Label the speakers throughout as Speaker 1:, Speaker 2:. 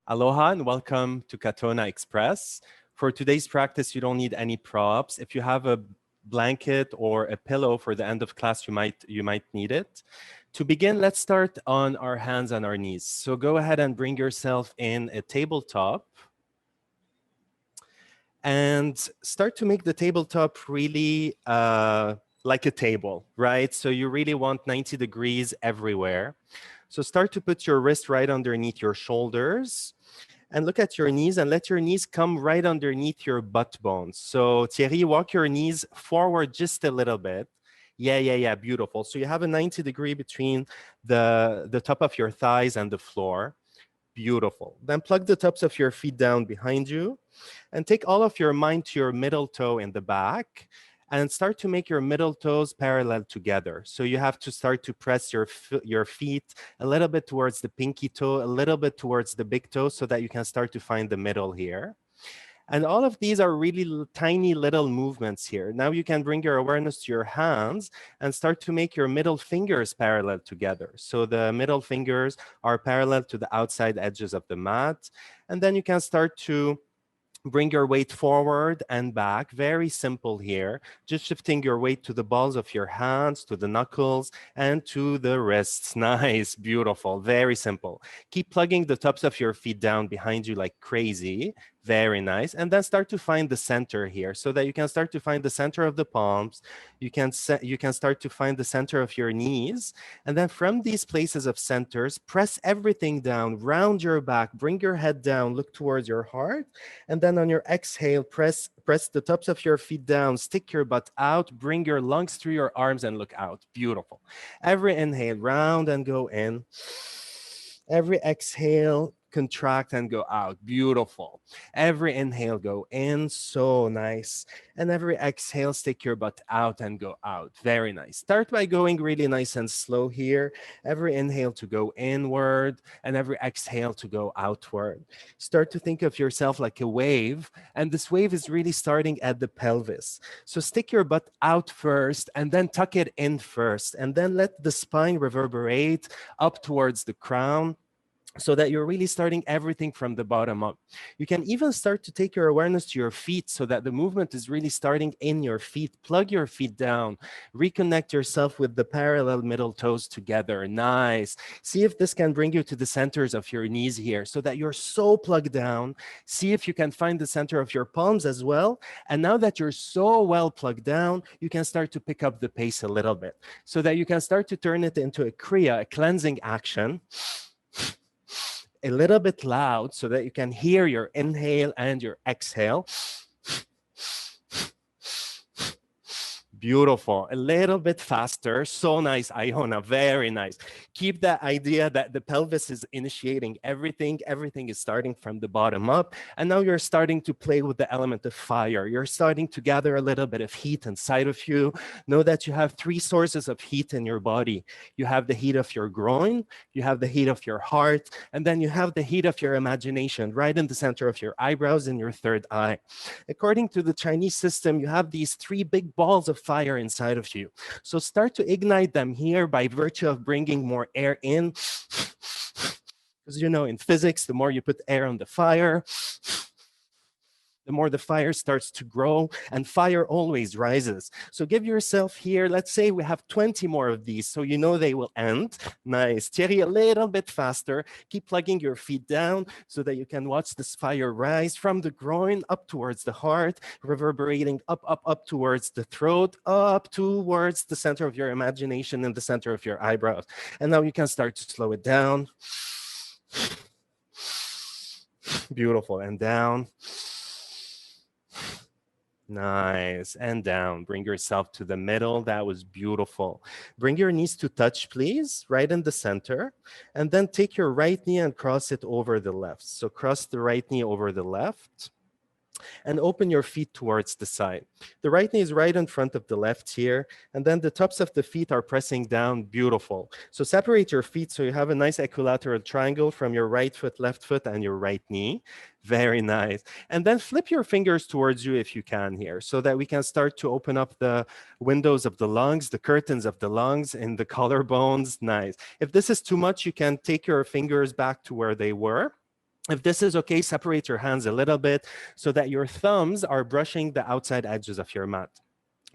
Speaker 1: Aloha and welcome to Katonah Express. For today's practice, you don't need any props. If you have a blanket or a pillow for the end of class, you might need it. To begin, let's start on our hands and our knees. So go ahead and bring yourself in a tabletop and start to make the tabletop really like a table, right? So you really want 90 degrees everywhere. So start to put your wrist right underneath your shoulders and look at your knees and let your knees come right underneath your butt bones. So Thierry, walk your knees forward just a little bit. Yeah, beautiful. So you have a 90 degree between the top of your thighs and the floor. Beautiful. Then plug the tops of your feet down behind you and take all of your mind to your middle toe in the back and start to make your middle toes parallel together. So you have to start to press your feet a little bit towards the pinky toe, a little bit towards the big toe so that you can start to find the middle here. And all of these are really tiny little movements here. Now you can bring your awareness to your hands and start to make your middle fingers parallel together. So the middle fingers are parallel to the outside edges of the mat. And then you can start to bring your weight forward and back. Very simple here. Just shifting your weight to the balls of your hands, to the knuckles, and to the wrists. Nice, beautiful, very simple. Keep plugging the tops of your feet down behind you like crazy. Very nice. And then start to find the center here so that you can start to find the center of the palms. You can start to find the center of your knees. And then from these places of centers, press everything down, round your back, bring your head down, look towards your heart. And then on your exhale, press the tops of your feet down, stick your butt out, bring your lungs through your arms and look out. Beautiful. Every inhale, round and go in. Every exhale, contract and go out. Beautiful. Every inhale, go in. So nice. And every exhale, stick your butt out and go out. Very nice. Start by going really nice and slow here. Every inhale to go inward and every exhale to go outward. Start to think of yourself like a wave. And this wave is really starting at the pelvis. So stick your butt out first and then tuck it in first. And then let the spine reverberate up towards the crown, so that you're really starting everything from the bottom up. You can even start to take your awareness to your feet so that the movement is really starting in your feet. Plug your feet down. Reconnect yourself with the parallel middle toes together. Nice. See if this can bring you to the centers of your knees here so that you're so plugged down. See if you can find the center of your palms as well. And now that you're so well plugged down, you can start to pick up the pace a little bit so that you can start to turn it into a kriya, a cleansing action, a little bit loud so that you can hear your inhale and your exhale. Beautiful. A little bit faster. So nice, Iona. Very nice. Keep that idea that the pelvis is initiating everything. Everything is starting from the bottom up. And now you're starting to play with the element of fire. You're starting to gather a little bit of heat inside of you. Know that you have three sources of heat in your body. You have the heat of your groin, you have the heat of your heart, and then you have the heat of your imagination right in the center of your eyebrows and your third eye. According to the Chinese system, you have these three big balls of fire inside of you. So start to ignite them here by virtue of bringing more air in. Because you know, in physics, the more you put air on the fire, the more the fire starts to grow, and fire always rises. So give yourself here, let's say we have 20 more of these, so you know they will end. Nice. Thierry, a little bit faster. Keep plugging your feet down so that you can watch this fire rise from the groin up towards the heart, reverberating up towards the throat, up towards the center of your imagination and the center of your eyebrows. And now you can start to slow it down. Beautiful. And down. Nice. And down. Bring yourself to the middle. That was beautiful. Bring your knees to touch, please, right in the center. And then take your right knee and cross it over the left. So cross the right knee over the left and open your feet towards the side. The right knee is right in front of the left here, and then the tops of the feet are pressing down. Beautiful. So separate your feet so you have a nice equilateral triangle from your right foot, left foot, and your right knee. Very nice. And then flip your fingers towards you if you can here so that we can start to open up the windows of the lungs, the curtains of the lungs and the collarbones. Nice. If this is too much, you can take your fingers back to where they were. If this is okay, separate your hands a little bit so that your thumbs are brushing the outside edges of your mat,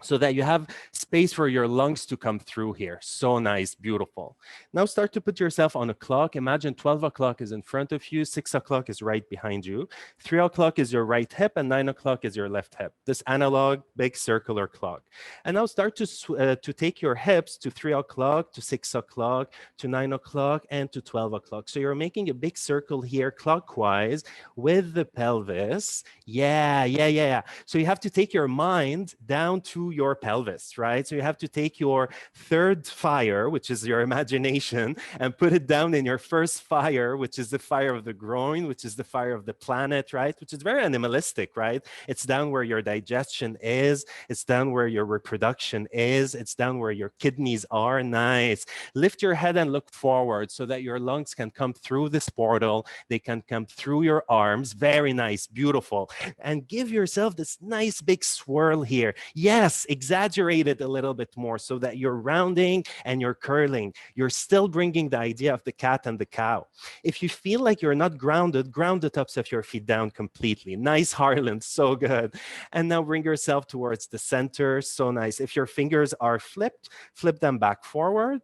Speaker 1: so that you have space for your lungs to come through here. So nice, beautiful. Now start to put yourself on a clock. Imagine 12 o'clock is in front of you, 6 o'clock is right behind you, 3 o'clock is your right hip, and 9 o'clock is your left hip. This analog, big circular clock. And now start to take your hips to 3 o'clock, to 6 o'clock, to 9 o'clock, and to 12 o'clock. So you're making a big circle here clockwise with the pelvis. Yeah. So you have to take your mind down to your pelvis, right? So you have to take your third fire, which is your imagination, and put it down in your first fire, which is the fire of the groin, which is the fire of the planet, right? Which is very animalistic, right? It's down where your digestion is. It's down where your reproduction is. It's down where your kidneys are. Nice. Lift your head and look forward so that your lungs can come through this portal. They can come through your arms. Very nice, beautiful. And give yourself this nice big swirl here. Yes, exaggerate it a little bit more so that you're rounding and you're curling. You're still bringing the idea of the cat and the cow. If you feel like you're not grounded, ground the tops of your feet down completely. Nice, Harlan, so good. And now bring yourself towards the center. So nice. If your fingers are flipped, flip them back forward.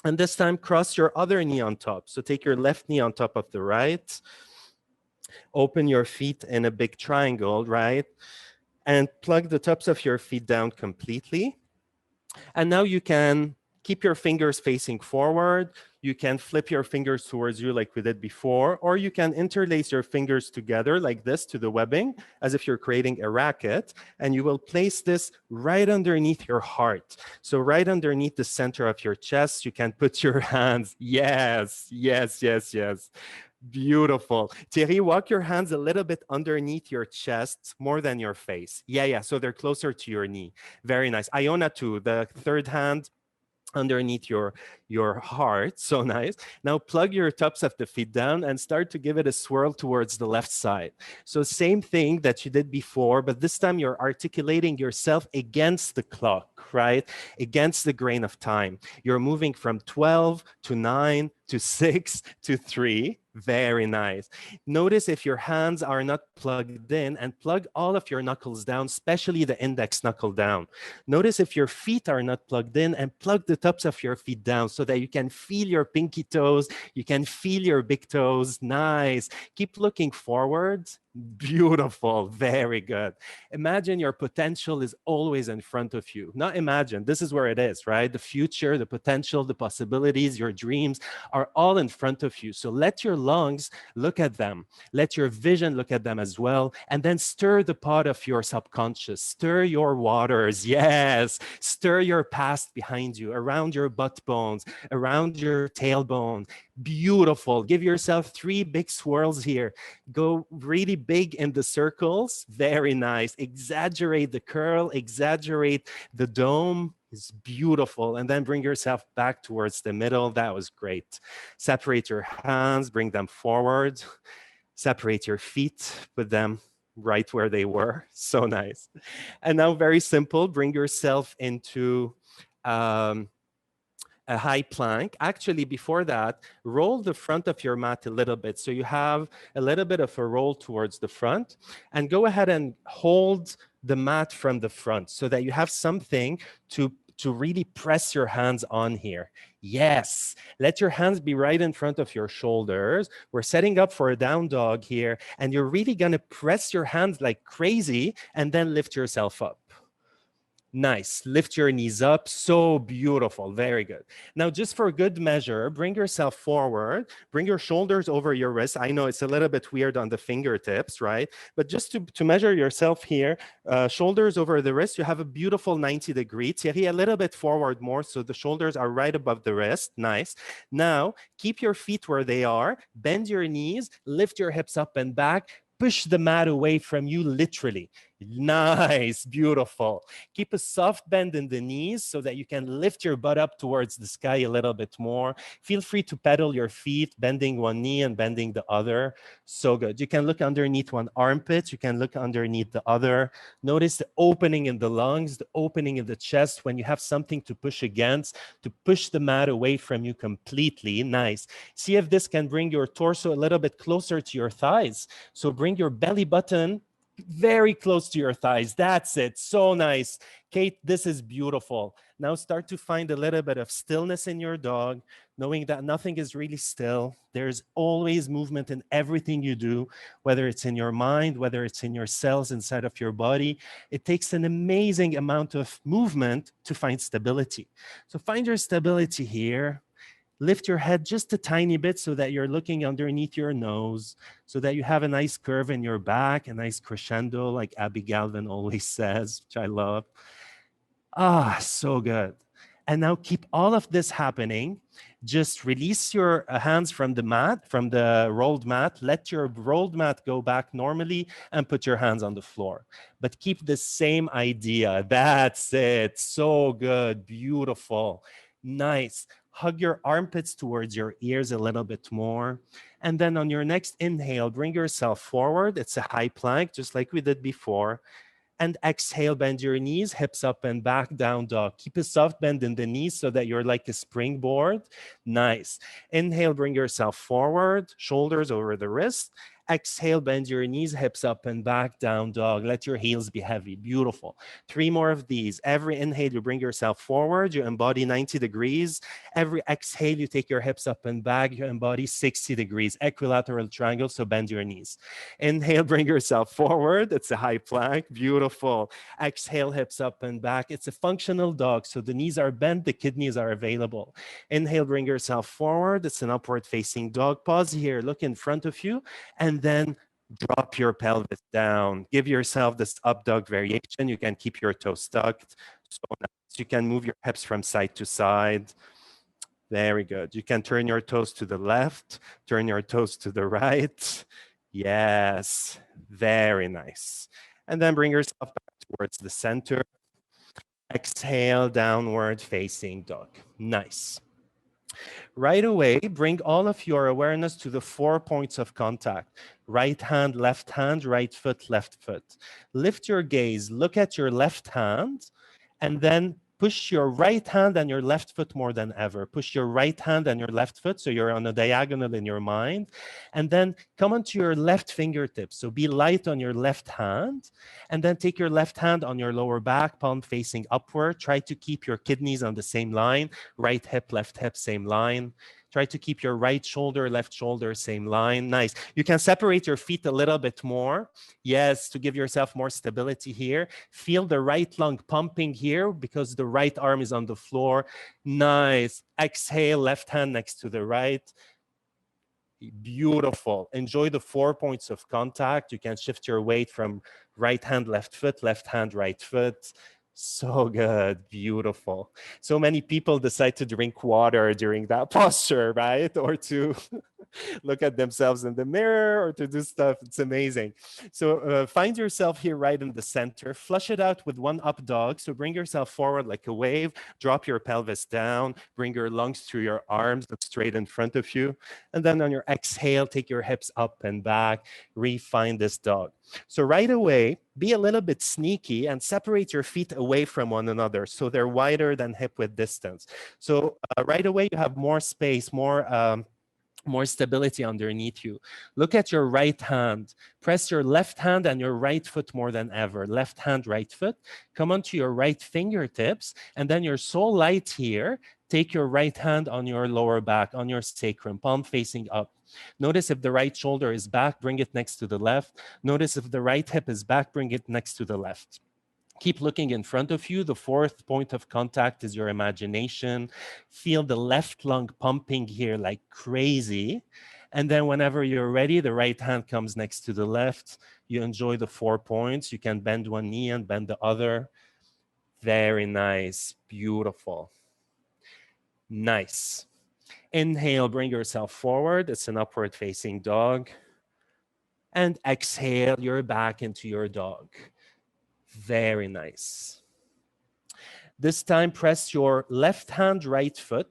Speaker 1: And this time, cross your other knee on top. So take your left knee on top of the right. Open your feet in a big triangle, right? And plug the tops of your feet down completely. And now you can keep your fingers facing forward. You can flip your fingers towards you like we did before, or you can interlace your fingers together like this to the webbing, as if you're creating a racket, and you will place this right underneath your heart. So right underneath the center of your chest, you can put your hands. Yes. Beautiful. Thierry, walk your hands a little bit underneath your chest, more than your face. Yeah. So they're closer to your knee. Very nice. Iona too, the third hand underneath your heart. So nice. Now plug your tops of the feet down and start to give it a swirl towards the left side. So same thing that you did before, but this time you're articulating yourself against the clock, right? Against the grain of time. You're moving from 12 to 9 to 6 to 3. Very nice. Notice if your hands are not plugged in, and plug all of your knuckles down, especially the index knuckle down. Notice if your feet are not plugged in, and plug the tops of your feet down so that you can feel your pinky toes, you can feel your big toes. Nice. Keep looking forward. Beautiful. Very good. Imagine your potential is always in front of you. Not imagine, this is where it is, right? The future, the potential, the possibilities, your dreams are all in front of you. So let your lungs look at them. Let your vision look at them as well. And then stir the pot of your subconscious. Stir your waters. Yes. Stir your past behind you, around your butt bones, around your tailbone. Beautiful. Give yourself 3 big swirls here. Go really big in the circles. Very nice. Exaggerate the curl, exaggerate the dome. It's beautiful. And then bring yourself back towards the middle. That was great. Separate your hands, bring them forward. Separate your feet, put them right where they were. So nice. And now very simple, bring yourself into a high plank. Actually, before that, roll the front of your mat a little bit. So you have a little bit of a roll towards the front, and go ahead and hold the mat from the front so that you have something to really press your hands on here. Yes, let your hands be right in front of your shoulders. We're setting up for a down dog here, and you're really gonna press your hands like crazy and then lift yourself up. Nice. Lift your knees up. So beautiful. Very good. Now, just for good measure, bring yourself forward. Bring your shoulders over your wrists. I know it's a little bit weird on the fingertips, right? But just to measure yourself here, shoulders over the wrist, you have a beautiful 90 degree. Thierry, a little bit forward more so the shoulders are right above the wrist. Nice. Now, keep your feet where they are. Bend your knees. Lift your hips up and back. Push the mat away from you, literally. Nice, beautiful. Keep a soft bend in the knees so that you can lift your butt up towards the sky a little bit more. Feel free to pedal your feet, bending one knee and bending the other. So good. You can look underneath one armpit. You can look underneath the other. Notice the opening in the lungs, the opening in the chest when you have something to push against, to push the mat away from you completely. Nice. See if this can bring your torso a little bit closer to your thighs. So bring your belly button very close to your thighs. That's it. So nice. Kate, this is beautiful. Now start to find a little bit of stillness in your dog, knowing that nothing is really still. There's always movement in everything you do, whether it's in your mind, whether it's in your cells inside of your body. It takes an amazing amount of movement to find stability. So find your stability here. Lift your head just a tiny bit so that you're looking underneath your nose, so that you have a nice curve in your back, a nice crescendo, like Abby Galvin always says, which I love. Ah, so good. And now keep all of this happening. Just release your hands from the mat, from the rolled mat. Let your rolled mat go back normally and put your hands on the floor. But keep the same idea. That's it. So good. Beautiful. Nice. Hug your armpits towards your ears a little bit more. And then on your next inhale, bring yourself forward. It's a high plank, just like we did before. And exhale, bend your knees, hips up and back, down dog. Keep a soft bend in the knees so that you're like a springboard. Nice. Inhale, bring yourself forward, shoulders over the wrist. Exhale, bend your knees, hips up and back, down dog. Let your heels be heavy. Beautiful. 3 more of these. Every inhale, you bring yourself forward, you embody 90 degrees. Every exhale, you take your hips up and back, you embody 60 degrees. Equilateral triangle, so bend your knees. Inhale, bring yourself forward. It's a high plank. Beautiful. Exhale, hips up and back. It's a functional dog, so the knees are bent, the kidneys are available. Inhale, bring yourself forward. It's an upward facing dog. Pause here, look in front of you, and then drop your pelvis down. Give yourself this up dog variation. You can keep your toes tucked. So you can move your hips from side to side. Very good. You can turn your toes to the left, turn your toes to the right. Yes, very nice. And then bring yourself back towards the center. Exhale, downward facing dog. Nice. Right away, bring all of your awareness to the 4 points of contact. Right hand, right foot, left foot. Lift your gaze, look at your left hand, and then push your right hand and your left foot more than ever. Push your right hand and your left foot so you're on a diagonal in your mind. And then come onto your left fingertips. So be light on your left hand. And then take your left hand on your lower back, palm facing upward. Try to keep your kidneys on the same line. Right hip, left hip, same line. Try to keep your right shoulder, left shoulder, same line. Nice. You can separate your feet a little bit more. Yes, to give yourself more stability here. Feel the right lung pumping here because the right arm is on the floor. Nice. Exhale, left hand next to the right. Beautiful. Enjoy the 4 points of contact. You can shift your weight from right hand, left foot, left hand, right foot. So good. Beautiful. So many people decide to drink water during that posture, right? Or to look at themselves in the mirror or to do stuff. It's amazing. So find yourself here right in the center. Flush it out with one up dog. So bring yourself forward like a wave. Drop your pelvis down. Bring your lungs through your arms. Look straight in front of you. And then on your exhale, take your hips up and back. Refine this dog. So right away, be a little bit sneaky and separate your feet away from one another so they're wider than hip width distance. So right away, you have more space, more stability underneath you. Look at your right hand. Press your left hand and your right foot more than ever. Left hand, right foot. Come onto your right fingertips. And then you're so light here. Take your right hand on your lower back, on your sacrum, palm facing up. Notice if the right shoulder is back, bring it next to the left. Notice if the right hip is back, bring it next to the left. Keep looking in front of you. The 4th point of contact is your imagination. Feel the left lung pumping here like crazy. And then whenever you're ready, the right hand comes next to the left. You enjoy the 4 points. You can bend one knee and bend the other. Very nice. Beautiful. Nice. Inhale, bring yourself forward. It's an upward facing dog. And exhale, you're back into your dog. Very nice. This time, press your left hand, right foot,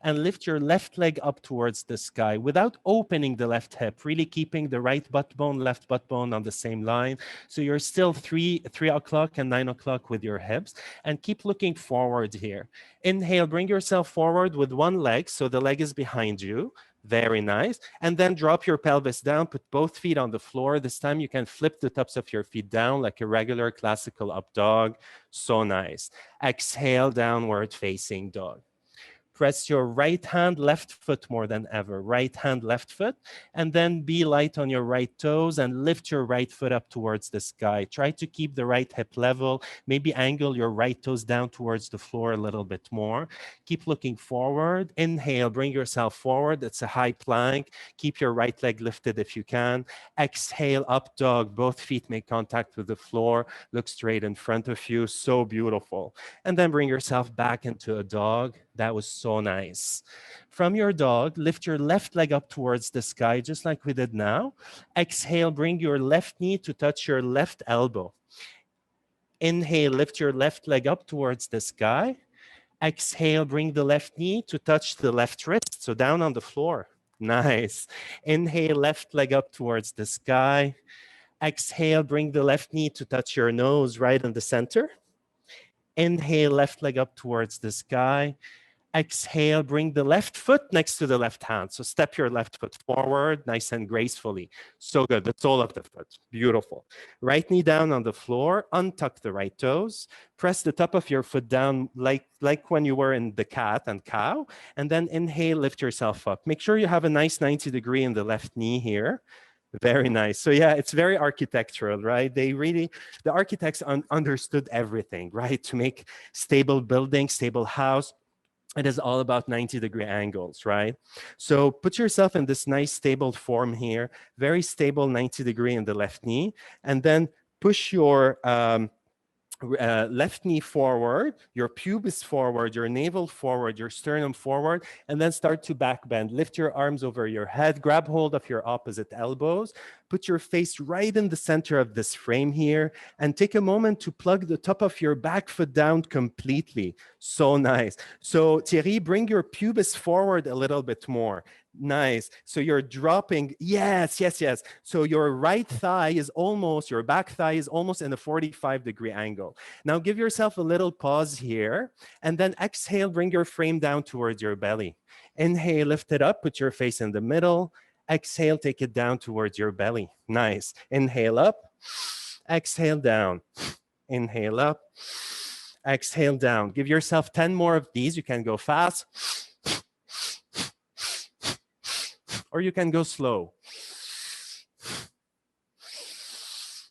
Speaker 1: and lift your left leg up towards the sky without opening the left hip, really keeping the right butt bone, left butt bone on the same line. So you're still 3 o'clock and 9 o'clock with your hips, and keep looking forward here. Inhale, bring yourself forward with one leg, so the leg is behind you. Very nice. And then drop your pelvis down, put both feet on the floor. This time you can flip the tops of your feet down like a regular classical up dog. So nice. Exhale, downward facing dog. Press your right hand, left foot more than ever. Right hand, left foot. And then be light on your right toes and lift your right foot up towards the sky. Try to keep the right hip level. Maybe angle your right toes down towards the floor a little bit more. Keep looking forward. Inhale, bring yourself forward. It's a high plank. Keep your right leg lifted if you can. Exhale, up dog. Both feet make contact with the floor. Look straight in front of you. So beautiful. And then bring yourself back into a dog. That was so nice. From your dog, lift your left leg up towards the sky, just like we did now. Exhale, bring your left knee to touch your left elbow. Inhale, lift your left leg up towards the sky. Exhale, bring the left knee to touch the left wrist, so down on the floor. Nice. Inhale, left leg up towards the sky. Exhale, bring the left knee to touch your nose right in the center. Inhale, left leg up towards the sky. Exhale, bring the left foot next to the left hand. So step your left foot forward, nice and gracefully. So good, the sole of the foot, beautiful. Right knee down on the floor, untuck the right toes. Press the top of your foot down like when you were in the cat and cow. And then inhale, lift yourself up. Make sure you have a nice 90 degree in the left knee here. Very nice. So yeah, it's very architectural, right? The architects understood everything, right? To make stable building, stable house, it is all about 90-degree angles, right? So put yourself in this nice stable form here, very stable 90 degree in the left knee, and then push your left knee forward, your pubis forward, your navel forward, your sternum forward, and then start to back bend. Lift your arms over your head, grab hold of your opposite elbows, put your face right in the center of this frame here, and take a moment to plug the top of your back foot down completely. So nice. So Thierry, bring your pubis forward a little bit more. Nice. So you're dropping. Yes. So your right thigh is almost, your back thigh is almost in a 45-degree angle. Now give yourself a little pause here, and then exhale, bring your frame down towards your belly. Inhale, lift it up, put your face in the middle. Exhale, take it down towards your belly. Nice. Inhale up, exhale down. Inhale up, exhale down. Give yourself 10 more of these. You can go fast, or you can go slow.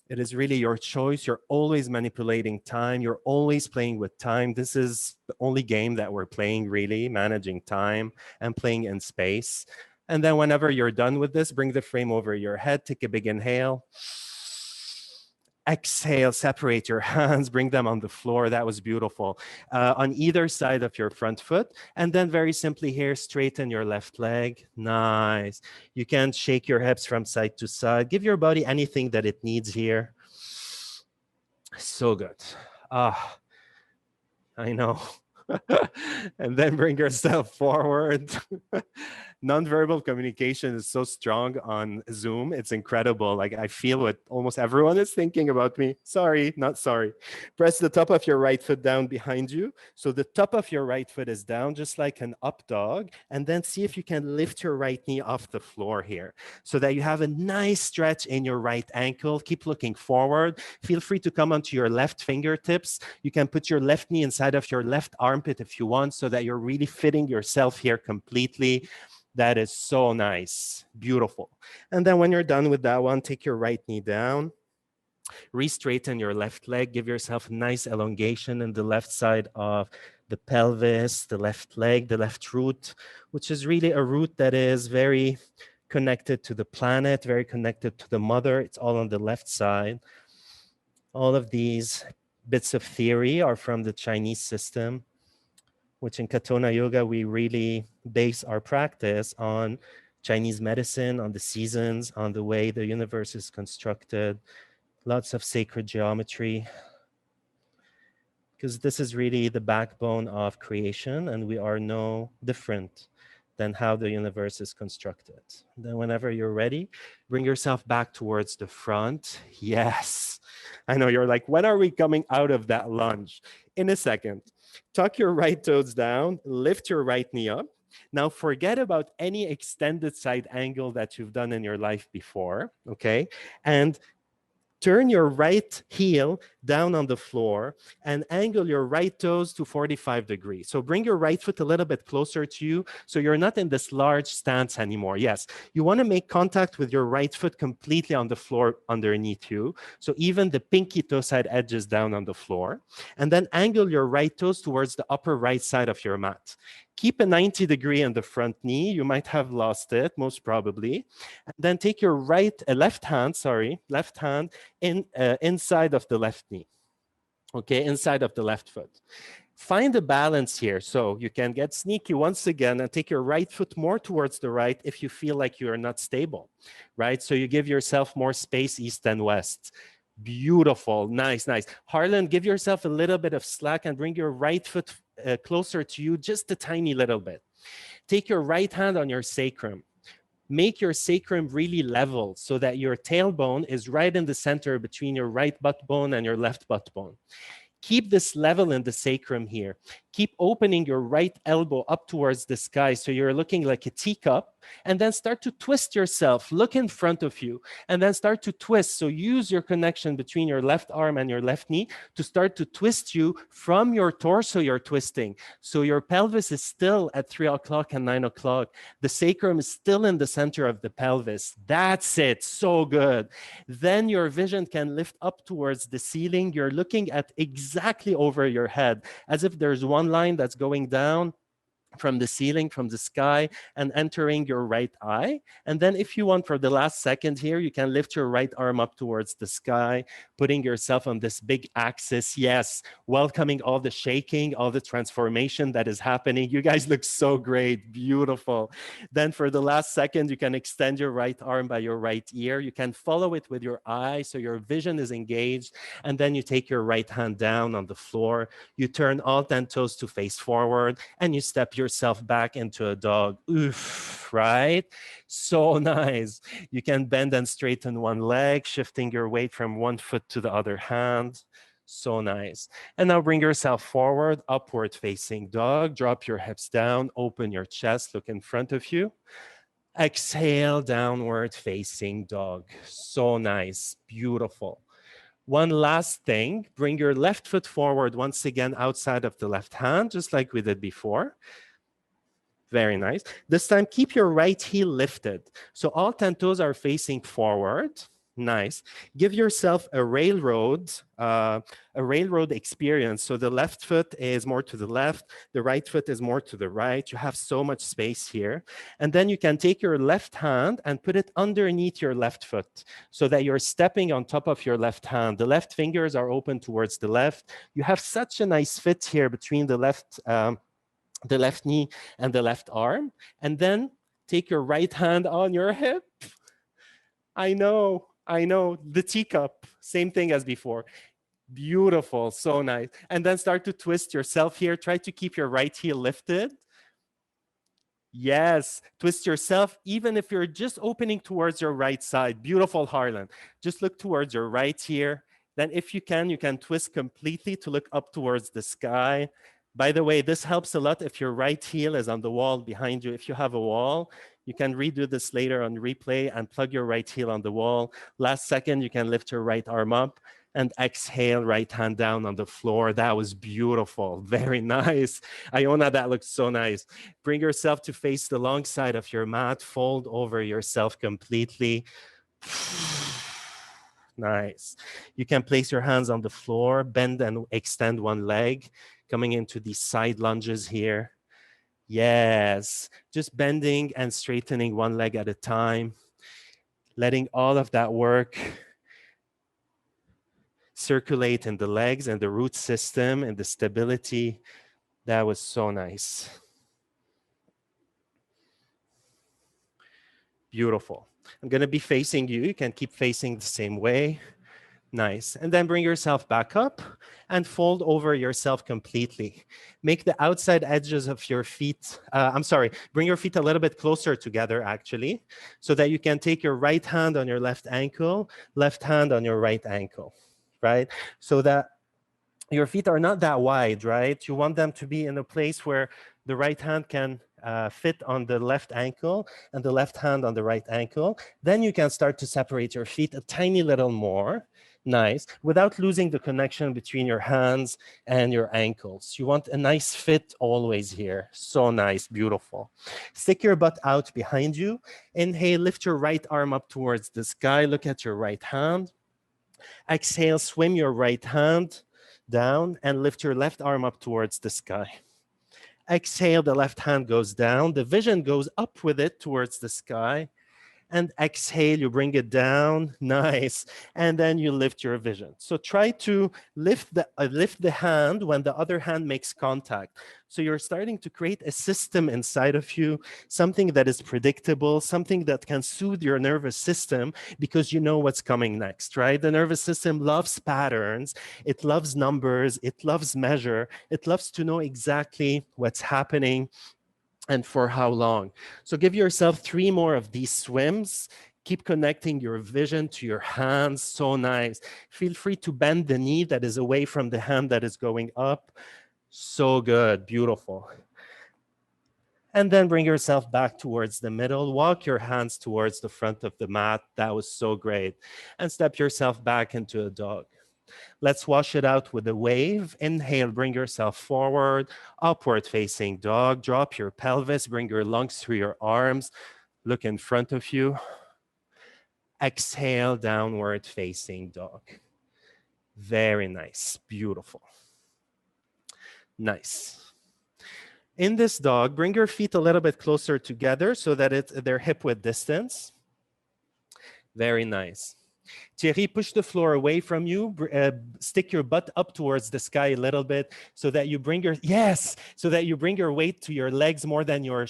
Speaker 1: It is really your choice. You're always manipulating time. You're always playing with time. This is the only game that we're playing, really, managing time and playing in space. And then whenever you're done with this, bring the frame over your head. Take a big inhale. Exhale, separate your hands, bring them on the floor. That was beautiful. On either side of your front foot. And then very simply here, straighten your left leg. Nice. You can shake your hips from side to side. Give your body anything that it needs here. So good. Ah, I know. And then bring yourself forward. Nonverbal communication is so strong on Zoom. It's incredible. Like I feel what almost everyone is thinking about me. Sorry, not sorry. Press the top of your right foot down behind you. So the top of your right foot is down, just like an up dog. And then see if you can lift your right knee off the floor here so that you have a nice stretch in your right ankle. Keep looking forward. Feel free to come onto your left fingertips. You can put your left knee inside of your left armpit if you want so that you're really fitting yourself here completely. That is so nice. Beautiful. And then when you're done with that one, take your right knee down. Re-straighten your left leg. Give yourself a nice elongation in the left side of the pelvis, the left leg, the left root, which is really a root that is very connected to the planet, very connected to the mother. It's all on the left side. All of these bits of theory are from the Chinese system, which in Katonah Yoga, we really base our practice on Chinese medicine, on the seasons, on the way the universe is constructed. Lots of sacred geometry, because this is really the backbone of creation, and we are no different than how the universe is constructed. Then whenever you're ready, bring yourself back towards the front. Yes. I know you're like, when are we coming out of that lunge? In a second. Tuck your right toes down, lift your right knee up. Now forget about any extended side angle that you've done in your life before, okay? And turn your right heel down on the floor and angle your right toes to 45 degrees. So bring your right foot a little bit closer to you so you're not in this large stance anymore. Yes, you want to make contact with your right foot completely on the floor underneath you. So even the pinky toe side edge is down on the floor. And then angle your right toes towards the upper right side of your mat. Keep a 90 degree in the front knee. You might have lost it, most probably. And then take your left hand inside of the left knee, okay, inside of the left foot. Find a balance here. So you can get sneaky once again and take your right foot more towards the right if you feel like you are not stable, right? So you give yourself more space east and west. Beautiful, nice, nice. Harlan, give yourself a little bit of slack and bring your right foot closer to you, just a tiny little bit. Take your right hand on your sacrum. Make your sacrum really level so that your tailbone is right in the center between your right butt bone and your left butt bone. Keep this level in the sacrum here. Keep opening your right elbow up towards the sky so you're looking like a teacup, and then start to twist yourself. Look in front of you and then start to twist. So use your connection between your left arm and your left knee to start to twist you from your torso. You're twisting. So your pelvis is still at 3 o'clock and 9 o'clock. The sacrum is still in the center of the pelvis. That's it. So good. Then your vision can lift up towards the ceiling. You're looking at exactly over your head, as if there's one line that's going down from the ceiling, from the sky, and entering your right eye. And then if you want, for the last second here, you can lift your right arm up towards the sky, putting yourself on this big axis. Yes, welcoming all the shaking, all the transformation that is happening. You guys look so great, beautiful. Then for the last second, you can extend your right arm by your right ear. You can follow it with your eye, so your vision is engaged. And then you take your right hand down on the floor. You turn all 10 toes to face forward, and you step yourself back into a dog. Oof, right? So nice. You can bend and straighten one leg, shifting your weight from one foot to the other hand. So nice. And now bring yourself forward, upward facing dog. Drop your hips down, open your chest, look in front of you. Exhale, downward facing dog. So nice, beautiful. One last thing, bring your left foot forward once again outside of the left hand, just like we did before. Very nice. This time, keep your right heel lifted. So all 10 toes are facing forward. Nice. Give yourself a railroad experience. So the left foot is more to the left, the right foot is more to the right. You have so much space here. And then you can take your left hand and put it underneath your left foot so that you're stepping on top of your left hand. The left fingers are open towards the left. You have such a nice fit here between the left knee and the left arm. And then take your right hand on your hip. I know, the teacup, same thing as before. Beautiful, so nice. And then start to twist yourself here. Try to keep your right heel lifted. Yes, twist yourself, even if you're just opening towards your right side. Beautiful, Harlan. Just look towards your right here. Then if you can twist completely to look up towards the sky. By the way, this helps a lot if your right heel is on the wall behind you. If you have a wall, you can redo this later on replay and plug your right heel on the wall. Last second, you can lift your right arm up and exhale, right hand down on the floor. That was beautiful. Very nice. Iona, that looks so nice. Bring yourself to face the long side of your mat. Fold over yourself completely. Nice. You can place your hands on the floor, bend and extend one leg, coming into these side lunges here. Yes, just bending and straightening one leg at a time, letting all of that work circulate in the legs and the root system and the stability. That was so nice. Beautiful. I'm going to be facing you. You can keep facing the same way. Nice. And then bring yourself back up and fold over yourself completely. Make the outside edges of your feet, bring your feet a little bit closer together actually, so that you can take your right hand on your left ankle, left hand on your right ankle, right? So that your feet are not that wide, right? You want them to be in a place where the right hand can fit on the left ankle and the left hand on the right ankle. Then you can start to separate your feet a tiny little more. Nice, without losing the connection between your hands and your ankles. You want a nice fit always here. So nice, beautiful. Stick your butt out behind you. Inhale, lift your right arm up towards the sky. Look at your right hand. Exhale, swim your right hand down and lift your left arm up towards the sky. Exhale, the left hand goes down. The vision goes up with it towards the sky. And exhale, you bring it down, nice. And then you lift your vision. So try to lift the hand when the other hand makes contact. So you're starting to create a system inside of you, something that is predictable, something that can soothe your nervous system because you know what's coming next, right? The nervous system loves patterns. It loves numbers. It loves measure. It loves to know exactly what's happening and for how long. So give yourself 3 more of these swims. Keep connecting your vision to your hands. So nice. Feel free to bend the knee that is away from the hand that is going up. So good. Beautiful. And then bring yourself back towards the middle. Walk your hands towards the front of the mat. That was so great. And step yourself back into a dog. Let's wash it out with a wave. Inhale, bring yourself forward, upward facing dog. Drop your pelvis, bring your lungs through your arms. Look in front of you. Exhale, downward facing dog. Very nice, beautiful. Nice. In this dog, bring your feet a little bit closer together so that they're hip width distance. Very nice. Thierry, push the floor away from you. Stick your butt up towards the sky a little bit so that you bring your, so that you bring your weight to your legs more than your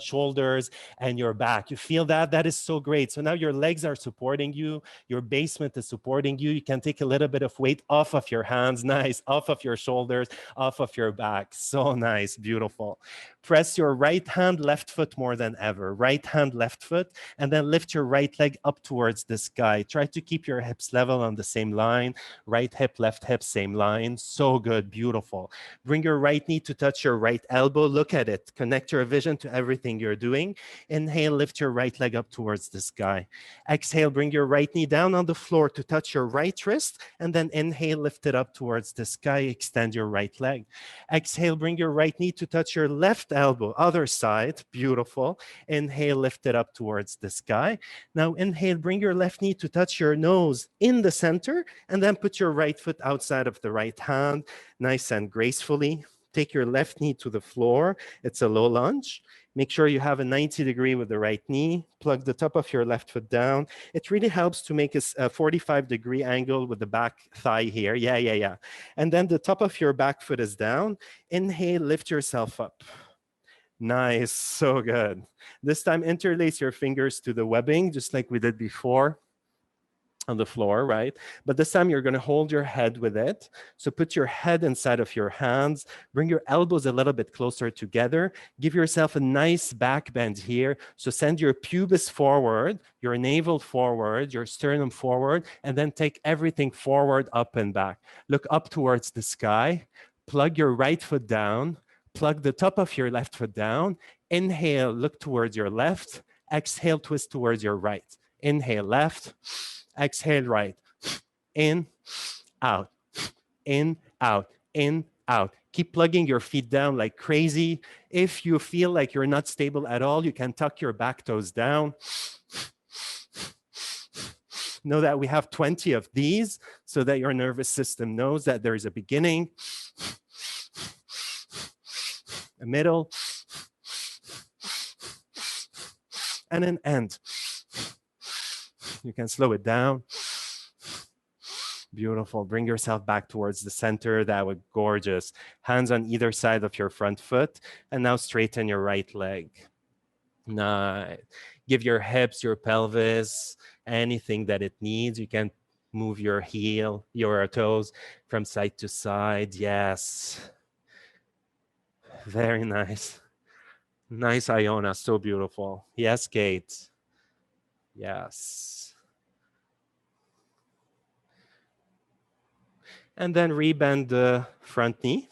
Speaker 1: shoulders and your back. You feel that? That is so great. So now your legs are supporting you. Your basement is supporting you. You can take a little bit of weight off of your hands. Nice. Off of your shoulders, off of your back. So nice. Beautiful. Press your right hand, left foot more than ever. Right hand, left foot, and then lift your right leg up towards the sky. Try to keep your hips level on the same line. Right hip, left hip, same line. So good, beautiful. Bring your right knee to touch your right elbow. Look at it. Connect your vision to everything you're doing. Inhale, lift your right leg up towards the sky. Exhale, bring your right knee down on the floor to touch your right wrist, and then inhale, lift it up towards the sky. Extend your right leg. Exhale, bring your right knee to touch your left elbow, other side. Beautiful. Inhale, lift it up towards the sky. Now inhale, bring your left knee to touch your nose in the center, and then put your right foot outside of the right hand, nice and gracefully. Take your left knee to the floor. It's a low lunge. Make sure you have a 90-degree with the right knee. Plug the top of your left foot down. It really helps to make a 45-degree angle with the back thigh here. Yeah. And then the top of your back foot is down. Inhale, lift yourself up. Nice, so good. This time, interlace your fingers to the webbing, just like we did before on the floor, right? But this time you're gonna hold your head with it. So put your head inside of your hands, bring your elbows a little bit closer together, give yourself a nice back bend here. So send your pubis forward, your navel forward, your sternum forward, and then take everything forward, up and back. Look up towards the sky, plug your right foot down, plug the top of your left foot down, inhale, look towards your left, exhale, twist towards your right. Inhale, left, exhale, right, in, out, in, out, in, out. Keep plugging your feet down like crazy. If you feel like you're not stable at all, you can tuck your back toes down. Know that we have 20 of these so that your nervous system knows that there is a beginning, a middle, and an end. You can slow it down. Beautiful. Bring yourself back towards the center. That was gorgeous. Hands on either side of your front foot. And now straighten your right leg. Nice. Give your hips, your pelvis, anything that it needs. You can Move your heel, your toes from side to side. Yes. Very nice. Nice, Iona. So beautiful. Yes, Kate. Yes. And then rebend the front knee.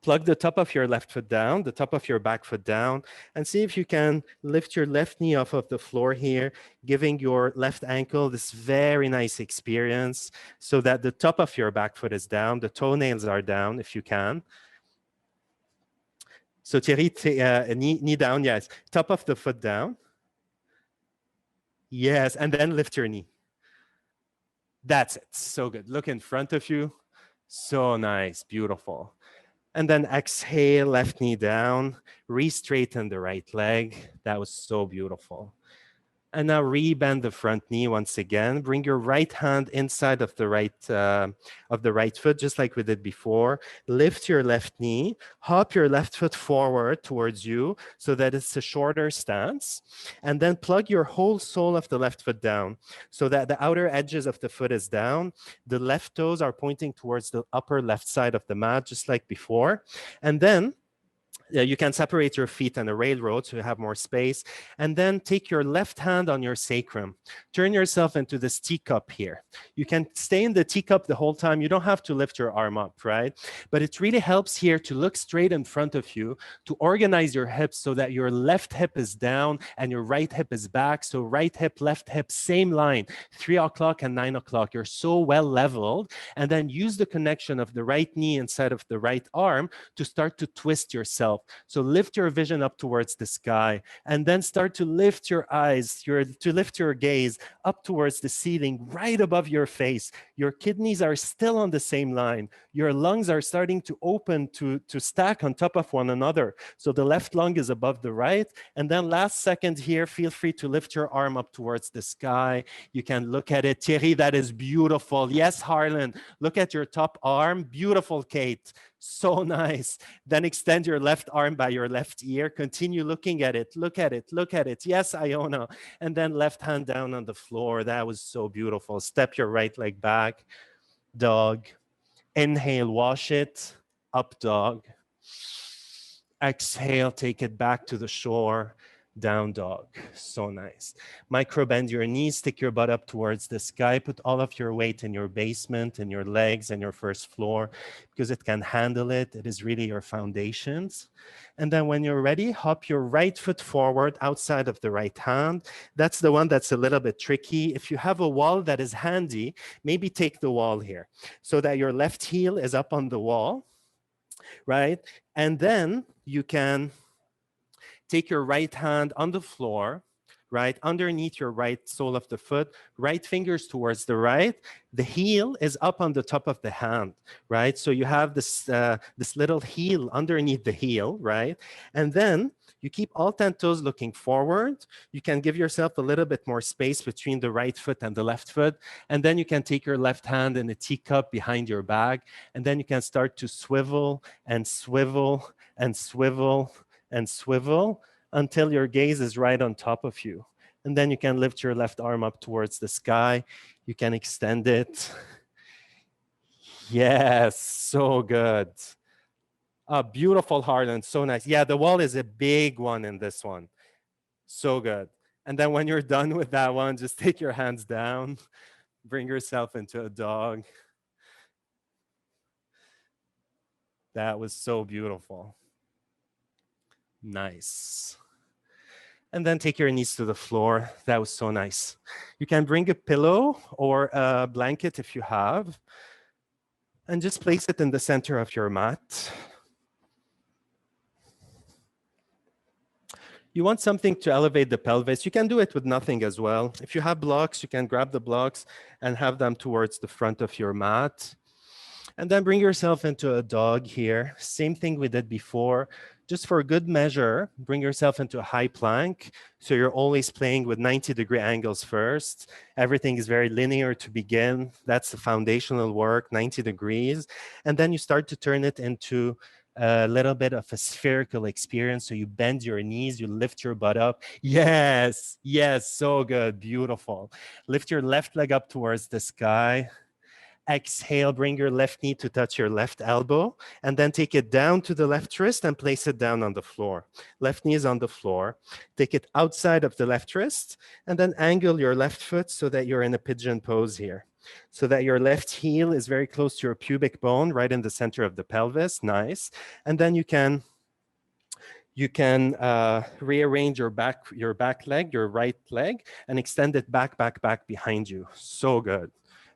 Speaker 1: Plug the top of your left foot down, the top of your back foot down, and see if you can lift your left knee off of the floor here, giving your left ankle this very nice experience so that the top of your back foot is down, the toenails are down if you can. So Thierry, knee down, yes. Top of the foot down. Yes, and then lift your knee. That's it. So good. Look in front of you. So nice. Beautiful. And then exhale, left knee down. Re-straighten the right leg. That was so beautiful. And now rebend the front knee once again. Bring your right hand inside of the right foot, just like we did before. Lift your left knee. Hop your left foot forward towards you so that it's a shorter stance. And then plug your whole sole of the left foot down so that the outer edges of the foot is down. The left toes are pointing towards the upper left side of the mat, just like before. And then you can separate your feet on a railroad so you have more space. And then take your left hand on your sacrum. Turn yourself into this teacup here. You can stay in the teacup the whole time. You don't have to lift your arm up, right? But it really helps here to look straight in front of you, to organize your hips so that your left hip is down and your right hip is back. So right hip, left hip, same line, 3 o'clock and 9 o'clock. You're so well leveled. And then use the connection of the right knee inside of the right arm to start to twist yourself. So lift your vision up towards the sky and then start to lift your eyes, to lift your gaze up towards the ceiling right above your face. Your kidneys are still on the same line. Your lungs are starting to open to stack on top of one another. So the left lung is above the right. And then last second here, feel free to lift your arm up towards the sky. You can look at it. Thierry, that is beautiful. Yes, Harlan, look at your top arm. Beautiful, Kate. So nice. Then extend your left arm by your left ear. Continue looking at it. Look at it. Look at it. Yes, Iona. And then left hand down on the floor. That was so beautiful. Step your right leg back. Dog. Inhale, wash it. Up dog. Exhale, take it back to the shore. Down dog. So nice. Micro bend your knees, stick your butt up towards the sky. Put all of your weight in your basement, in your legs, and your first floor because it can handle it. It is really your foundations. And then when you're ready, hop your right foot forward outside of the right hand. That's the one that's a little bit tricky. If you have a wall that is handy, maybe take the wall here so that your left heel is up on the wall, right? And then you can take your right hand on the floor, right, underneath your right sole of the foot, right fingers towards the right. The heel is up on the top of the hand, right? So you have this, this little heel underneath the heel, right? And then you keep all 10 toes looking forward. You can give yourself a little bit more space between the right foot and the left foot. And then you can take your left hand in a teacup behind your back. And then you can start to swivel and swivel and swivel and swivel until your gaze is right on top of you. And then you can lift your left arm up towards the sky. You can extend it. Yes, so good. Beautiful, Harlan, so nice. Yeah, the wall is a big one in this one. So good. And then when you're done with that one, just take your hands down, bring yourself into a dog. That was so beautiful. Nice. And then take your knees to the floor. That was so nice. You can bring a pillow or a blanket if you have, and just place it in the center of your mat. You want something to elevate the pelvis. You can do it with nothing as well. If you have blocks, you can grab the blocks and have them towards the front of your mat. And then bring yourself into a dog here. Same thing we did before. Just for good measure, bring yourself into a high plank. So you're always playing with 90-degree angles first. Everything is very linear to begin. That's the foundational work, 90 degrees. And then you start to turn it into a little bit of a spherical experience. So you bend your knees, you lift your butt up. Yes, yes, so good, beautiful. Lift your left leg up towards the sky. Exhale, bring your left knee to touch your left elbow, and then take it down to the left wrist and place it down on the floor. Left knee is on the floor. Take it outside of the left wrist, and then angle your left foot so that you're in a pigeon pose here. So that your left heel is very close to your pubic bone, right in the center of the pelvis. Nice. And then you can rearrange your back leg, your right leg, and extend it back behind you. So good.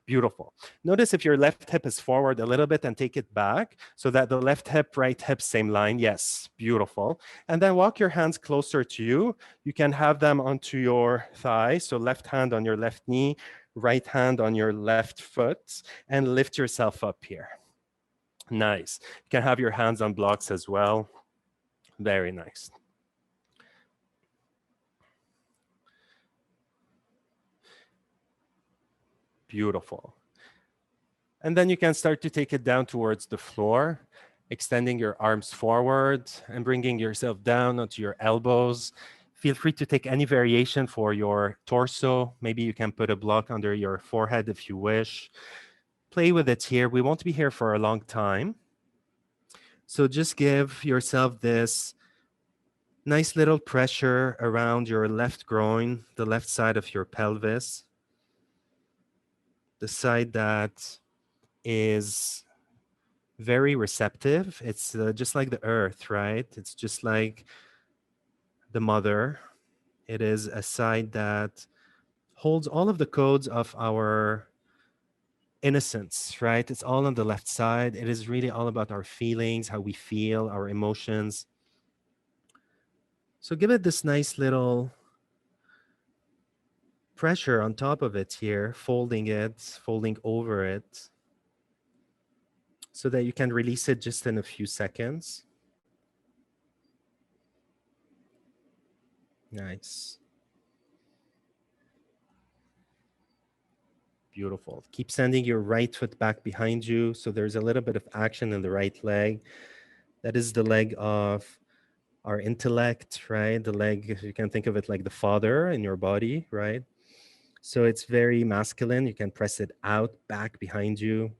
Speaker 1: Beautiful. Notice if your left hip is forward a little bit and take it back so that the left hip, right hip, same line. Yes, beautiful. And then walk your hands closer to you. You can have them onto your thigh. So left hand on your left knee, right hand on your left foot, and lift yourself up here. Nice. You can have your hands on blocks as well. Very nice. Beautiful. And then you can start to take it down towards the floor, extending your arms forward and bringing yourself down onto your elbows. Feel free to take any variation for your torso. Maybe you can put a block under your forehead if you wish. Play with it here. We won't be here for a long time. So just give yourself this nice little pressure around your left groin, the left side of your pelvis, the side that is very receptive. It's just like the earth, right? It's just like the mother. It is a side that holds all of the codes of our innocence, right? It's all on the left side. It is really all about our feelings, how we feel, our emotions. So give it this nice little pressure on top of it here, folding over it, so that you can release it just in a few seconds. Nice. Beautiful. Keep sending your right foot back behind you. So there's a little bit of action in the right leg. That is the leg of our intellect, right? The leg, you can think of it like the father in your body, right? So it's very masculine. You can press it out, back behind you.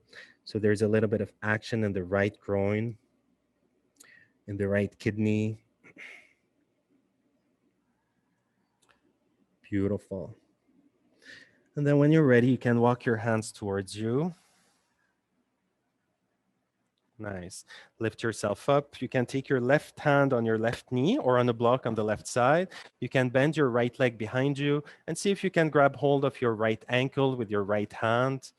Speaker 1: So there's a little bit of action in the right groin, in the right kidney. Beautiful. And then when you're ready, you can walk your hands towards you. Nice. Lift yourself up. You can take your left hand on your left knee or on a block on the left side. You can bend your right leg behind you and see if you can grab hold of your right ankle with your right hand.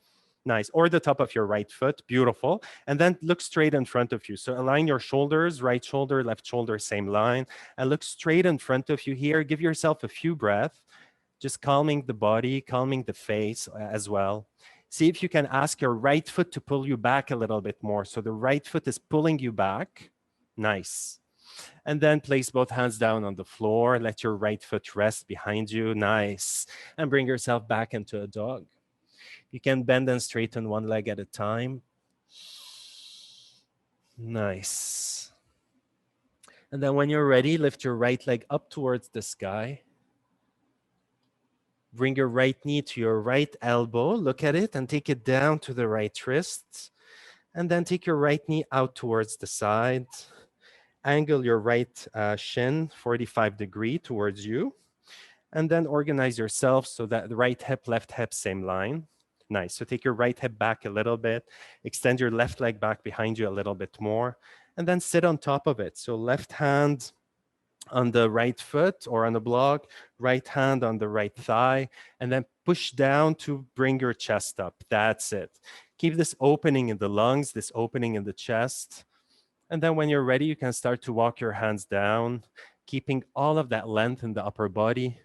Speaker 1: Nice. Or the top of your right foot. Beautiful. And then look straight in front of you. So align your shoulders, right shoulder, left shoulder, same line. And look straight in front of you here. Give yourself a few breaths, just calming the body, calming the face as well. See if you can ask your right foot to pull you back a little bit more. So the right foot is pulling you back. Nice. And then place both hands down on the floor. Let your right foot rest behind you. Nice. And bring yourself back into a dog. You can bend and straighten one leg at a time. Nice. And then when you're ready, lift your right leg up towards the sky. Bring your right knee to your right elbow. Look at it and take it down to the right wrist. And then take your right knee out towards the side. Angle your right shin 45 degrees towards you. And then organize yourself so that the right hip, left hip, same line. Nice. So take your right hip back a little bit. Extend your left leg back behind you a little bit more. And then sit on top of it. So left hand on the right foot or on the block, right hand on the right thigh, and then push down to bring your chest up. That's it. Keep this opening in the lungs, this opening in the chest. And then when you're ready, you can start to walk your hands down, keeping all of that length in the upper body.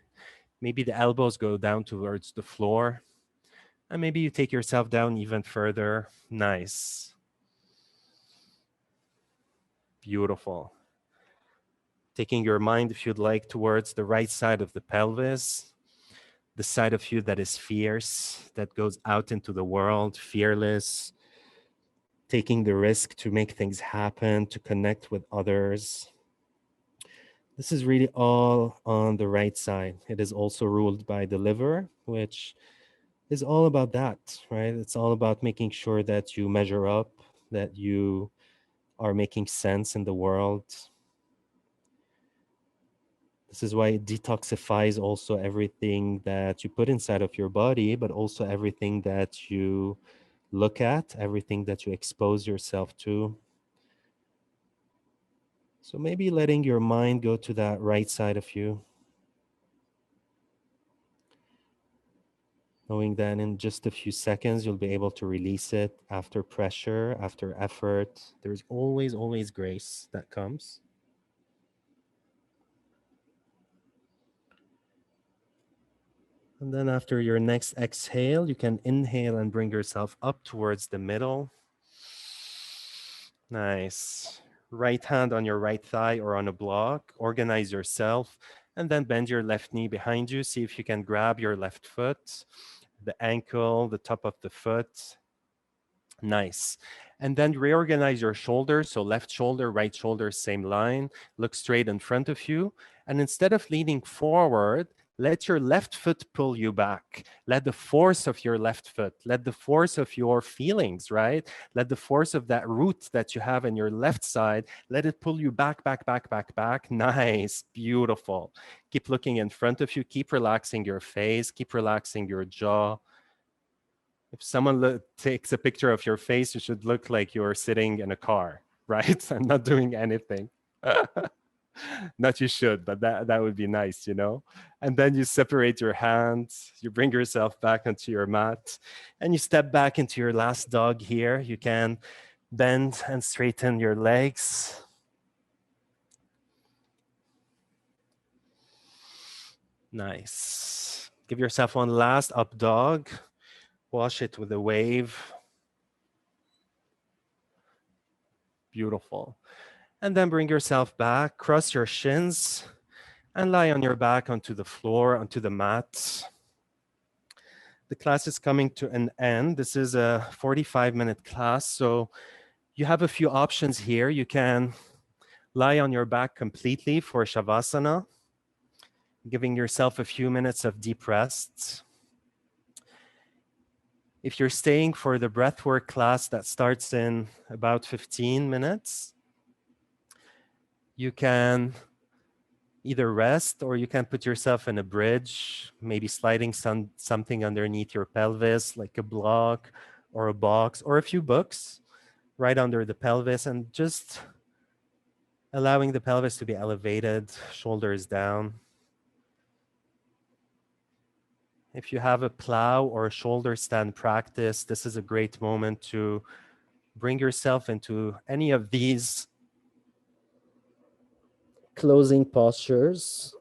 Speaker 1: Maybe the elbows go down towards the floor. And maybe you take yourself down even further. Nice. Beautiful. Taking your mind, if you'd like, towards the right side of the pelvis, the side of you that is fierce, that goes out into the world, fearless, taking the risk to make things happen, to connect with others. This is really all on the right side. It is also ruled by the liver, which is all about that, right? It's all about making sure that you measure up, that you are making sense in the world. This is why it detoxifies also everything that you put inside of your body, but also everything that you look at, everything that you expose yourself to. So maybe letting your mind go to that right side of you, knowing that in just a few seconds, you'll be able to release it after pressure, after effort. There's always, always grace that comes. And then after your next exhale, you can inhale and bring yourself up towards the middle. Nice. Right hand on your right thigh or on a block. Organize yourself and then bend your left knee behind you. See if you can grab your left foot, the ankle, the top of the foot. Nice. And then reorganize your shoulders. So left shoulder, right shoulder, same line. Look straight in front of you. And instead of leaning forward, let your left foot pull you back. Let the force of your left foot, let the force of your feelings, right? Let the force of that root that you have in your left side, let it pull you back, back, back, back, back. Nice, beautiful. Keep looking in front of you. Keep relaxing your face. Keep relaxing your jaw. If someone takes a picture of your face, you should look like you're sitting in a car, right? And not doing anything. Not you should, but that would be nice, you know? And then you separate your hands, you bring yourself back onto your mat, and you step back into your last dog here. You can bend and straighten your legs. Nice. Give yourself one last up dog. Wash it with a wave. Beautiful. And then bring yourself back, cross your shins, and lie on your back onto the floor, onto the mat. The class is coming to an end. This is a 45-minute class, so you have a few options here. You can lie on your back completely for Shavasana, giving yourself a few minutes of deep rest. If you're staying for the breathwork class that starts in about 15 minutes, you can either rest or you can put yourself in a bridge, maybe sliding something underneath your pelvis, like a block or a box or a few books right under the pelvis, and just allowing the pelvis to be elevated, shoulders down. If you have a plow or a shoulder stand practice, this is a great moment to bring yourself into any of these closing postures.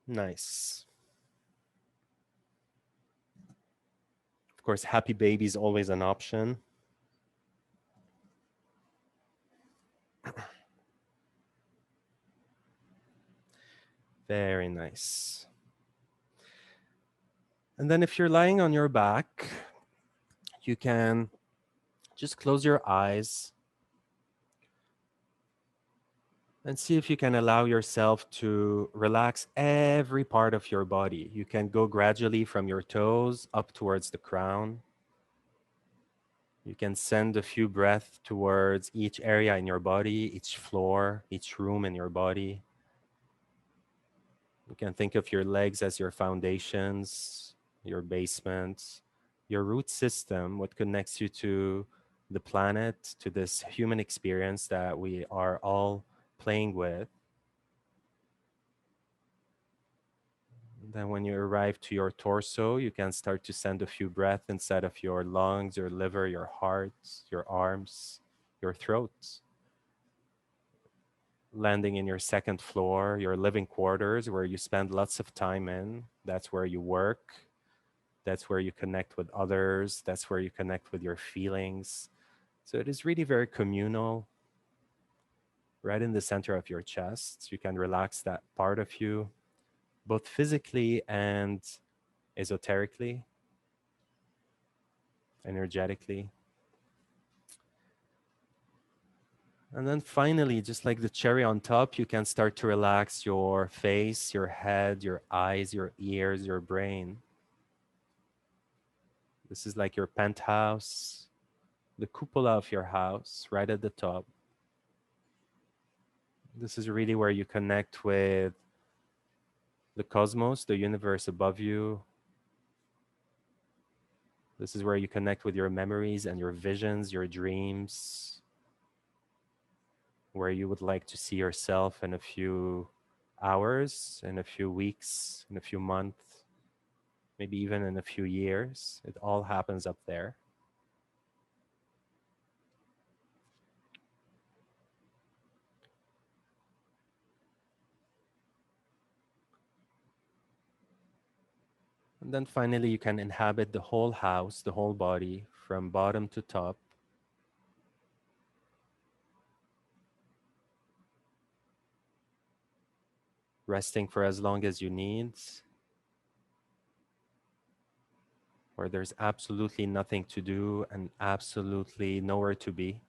Speaker 1: Nice. Of course, happy baby is always an option. Very nice. And then if you're lying on your back, you can just close your eyes and see if you can allow yourself to relax every part of your body. You can go gradually from your toes up towards the crown. You can send a few breaths towards each area in your body, each floor, each room in your body. You can think of your legs as your foundations, your basements, your root system, what connects you to the planet, to this human experience that we are all playing with. Then when you arrive to your torso, you can start to send a few breaths inside of your lungs, your liver, your heart, your arms, your throat. Landing in your second floor, your living quarters, where you spend lots of time in. That's where you work. That's where you connect with others. That's where you connect with your feelings. So it is really very communal, right in the center of your chest. You can relax that part of you, both physically and esoterically, energetically. And then finally, just like the cherry on top, you can start to relax your face, your head, your eyes, your ears, your brain. This is like your penthouse, the cupola of your house, right at the top. This is really where you connect with the cosmos, the universe above you. This is where you connect with your memories and your visions, your dreams, where you would like to see yourself in a few hours, in a few weeks, in a few months, maybe even in a few years. It all happens up there. And then finally, you can inhabit the whole house, the whole body, from bottom to top. Resting for as long as you need, where there's absolutely nothing to do and absolutely nowhere to be.